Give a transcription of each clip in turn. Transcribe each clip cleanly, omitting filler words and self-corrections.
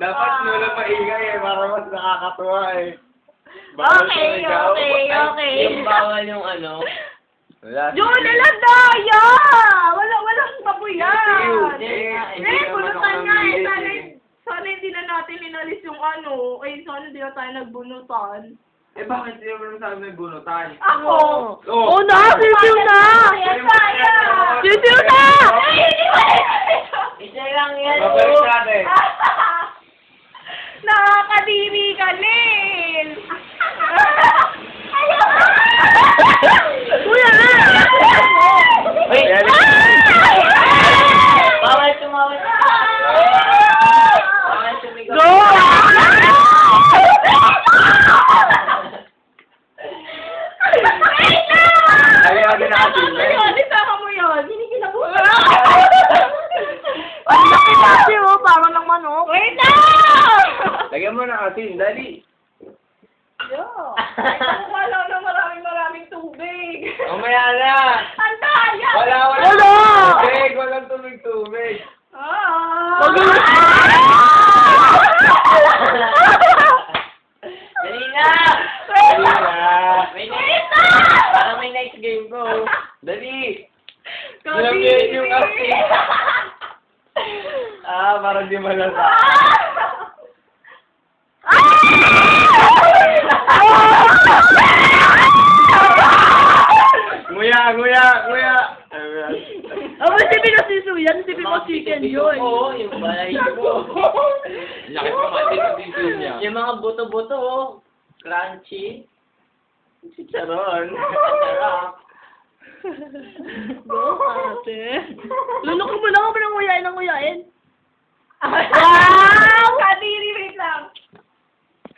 Dapat wala maingay eh, para mas nakakatuwa eh. Okay. Yung bawal yung ano. Wala. Yun, daya! Walang babuyan! Bunutan nga eh. Sana hindi na natin inalis yung ano. Sana hindi na tayo nagbunutan. Eh bakit hindi mo sa amin bunutan? Ako! Oh na! Sisiw na! Sisiw na! Isa lang yan. Babalik natin. Nakakadiri ka, Lil! Kuya na! Wait! Bawal tumawag. Bawal tumigaw. Go! Lagyan natin natin. Isama mo yun. Hindi kinabuhan. Ang laki kasi oh, parang ng manok. Wait na! Lagyan mo na asin, dali. Wala na maraming tubig. Mamaya na. Ang daya! Wala. Tubig, walang tubig. Dali na! Dali na. May nice. Parang may nice game ko. Dali. Nilagyan yung asin. Parang di malasa. Nguya. Ako sipin na sisuyan, sipin mo chicken yun. Oo, yung balay ko. Laki pa mati sa tissue niya. Yung mga buto-buto, oh. Crunchy. Charon. Sarap. Go, ate. Lulok mo lang ako ng nguyain. Wow! Kadiri, wait lang.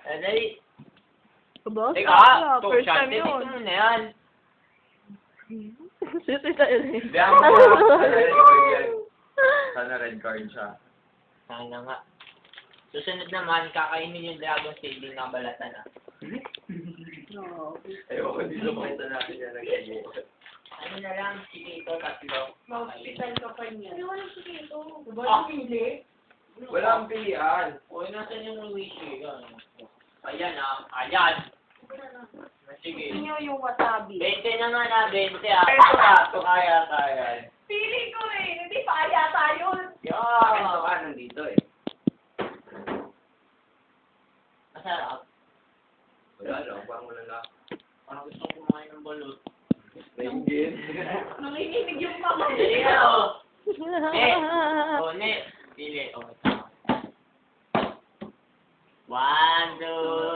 Dali. Boss, Teka, first time yun. Ito muna yan. Sisi ka yun. Hindi ako red Sana red card siya. Sana nga. Susunod naman, kakainin yung dragon saving na balatan ah. Ayoko dito makita natin yan nag-ibo. Ano na lang, sige ito, tatlo. Hospital ka pa niya. Hindi wala sige ito. Ah. Walang pilihan. O, nasan yung wish eh? Ayan ah, ayan. Sige. Inyo yung wasabi. 20 na nga na, 20 ah. Ito kaya. Feeling ko eh, hindi pa kaya tayo. Ito ka nandito eh. Masarap. Wala lang, parang wala lang. Parang gusto kong kumain ng balot. Nainggit. Nanginginig yung mama. Dali na oh. Ne. Pili. Oh, ito. 1, 2,